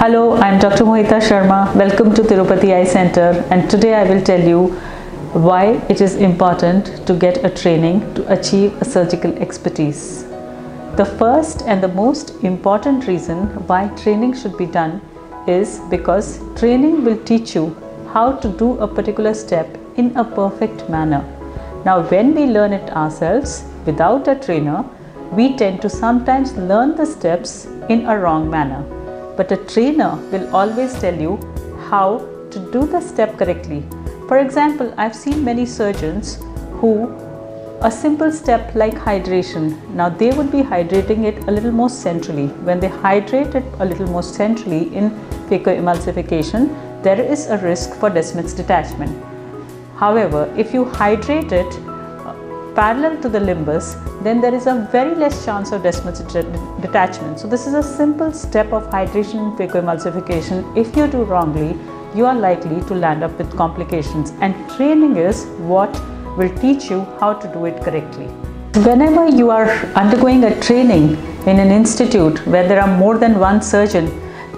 Hello, I am Dr. Mohita Sharma. Welcome to Tirupati Eye Center, and today I will tell you why it is important to get a training to achieve a surgical expertise. The first and the most important reason why training should be done is because training will teach you how to do a particular step in a perfect manner. Now, when we learn it ourselves without a trainer, we tend to sometimes learn the steps in a wrong manner. But a trainer will always tell you how to do the step correctly. For example, I've seen many surgeons who a simple step like hydration, now they would be hydrating it a little more centrally. When they hydrate it a little more centrally in phacoemulsification, there is a risk for Descemet's detachment. However, if you hydrate it parallel to the limbus, then there is a very less chance of Descemet's detachment. So this is a simple step of hydration and phacoemulsification. If you do wrongly, you are likely to land up with complications, and training is what will teach you how to do it correctly. Whenever you are undergoing a training in an institute where there are more than one surgeon,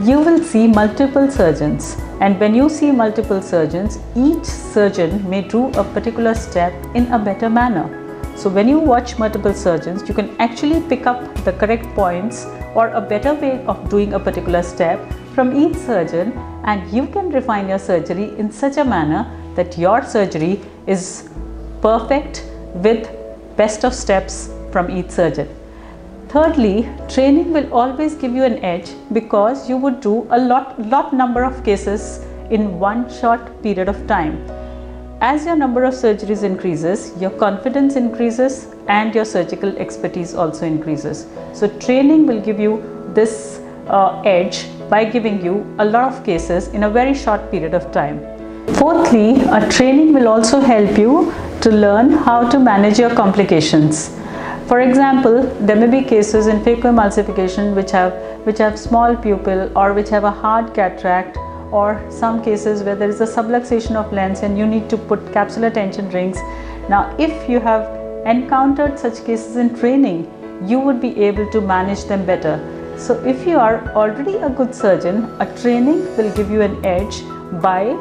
you will see multiple surgeons, and when you see multiple surgeons, each surgeon may do a particular step in a better manner. So when you watch multiple surgeons, you can actually pick up the correct points or a better way of doing a particular step from each surgeon, and you can refine your surgery in such a manner that your surgery is perfect with best of steps from each surgeon. Thirdly, training will always give you an edge because you would do a lot number of cases in one short period of time. As your number of surgeries increases, your confidence increases and your surgical expertise also increases. So training will give you this edge by giving you a lot of cases in a very short period of time. Fourthly, a training will also help you to learn how to manage your complications. For example, there may be cases in phacoemulsification which have small pupil or which have a hard cataract, or some cases where there is a subluxation of lens and you need to put capsular tension rings. Now, if you have encountered such cases in training, you would be able to manage them better. So if you are already a good surgeon, a training will give you an edge by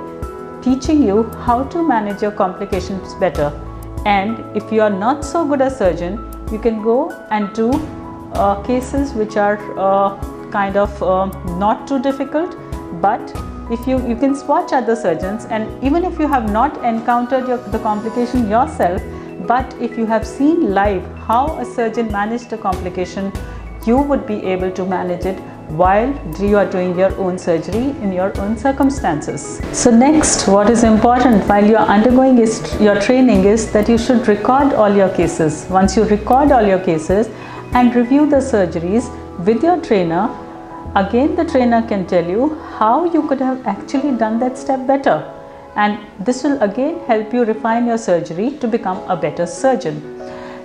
teaching you how to manage your complications better. And if you are not so good a surgeon, you can go and do cases which are kind of not too difficult, but if you can watch other surgeons, and even if you have not encountered the complication yourself, but if you have seen live how a surgeon managed a complication, you would be able to manage it while you are doing your own surgery in your own circumstances. So next, what is important while you are undergoing your training is that you should record all your cases. Once you record all your cases and review the surgeries with your trainer, again the trainer can tell you how you could have actually done that step better, and this will again help you refine your surgery to become a better surgeon.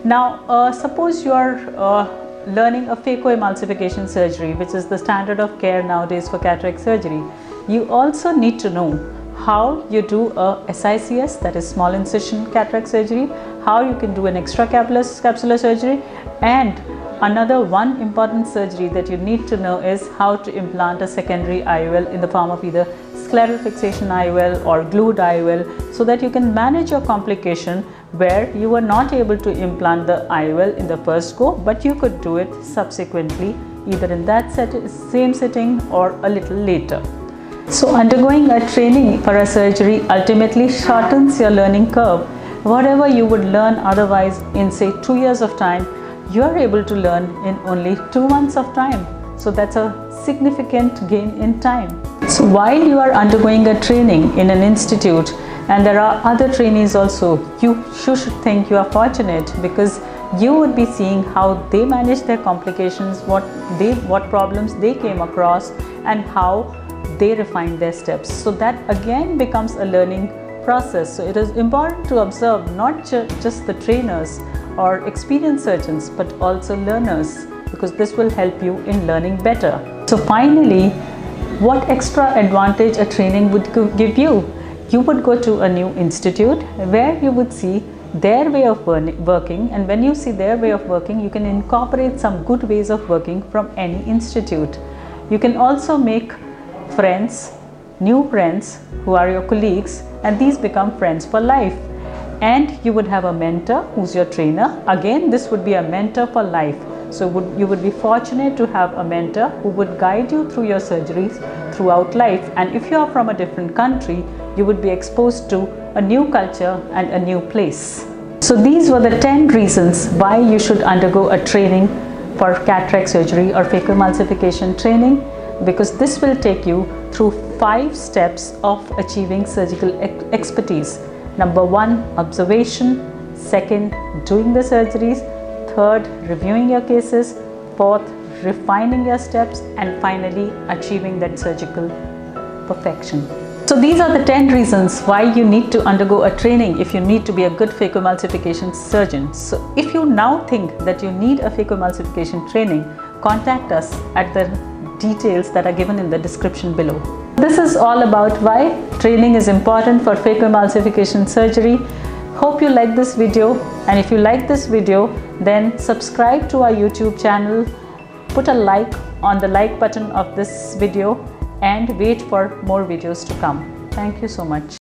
Now suppose you are learning a phacoemulsification surgery, which is the standard of care nowadays for cataract surgery. You also need to know how you do a SICS, that is small incision cataract surgery, how you can do an extracapsular surgery, and another one important surgery that you need to know is how to implant a secondary IOL in the form of either scleral fixation IOL or glued IOL, so that you can manage your complication where you were not able to implant the IOL in the first go, but you could do it subsequently either in that same sitting or a little later. So undergoing a training for a surgery ultimately shortens your learning curve. Whatever you would learn otherwise in say 2 years of time, you are able to learn in only 2 months of time. So that's a significant gain in time. So while you are undergoing a training in an institute, and there are other trainees also, you should think you are fortunate because you would be seeing how they manage their complications, what problems they came across, and how they refine their steps. So that again becomes a learning process. So it is important to observe not just the trainers or experienced surgeons, but also learners, because this will help you in learning better. So finally, what extra advantage a training would give you? You would go to a new institute where you would see their way of working, and when you see their way of working, you can incorporate some good ways of working from any institute. You can also make friends, new friends who are your colleagues, and these become friends for life. And you would have a mentor who's your trainer. Again, this would be a mentor for life. So you would be fortunate to have a mentor who would guide you through your surgeries throughout life. And if you are from a different country, you would be exposed to a new culture and a new place. So these were the 10 reasons why you should undergo a training for cataract surgery or phacoemulsification training, because this will take you through 5 steps of achieving surgical expertise. Number 1, observation. 2nd, doing the surgeries. 3rd, reviewing your cases. 4th, refining your steps. And finally, achieving that surgical perfection. So these are the 10 reasons why you need to undergo a training if you need to be a good phacoemulsification surgeon. So if you now think that you need a phacoemulsification training, contact us at the details that are given in the description below. This is all about why training is important for phacoemulsification surgery. Hope you like this video, and if you like this video, then subscribe to our YouTube channel, put a like on the like button of this video, and wait for more videos to come. Thank you so much.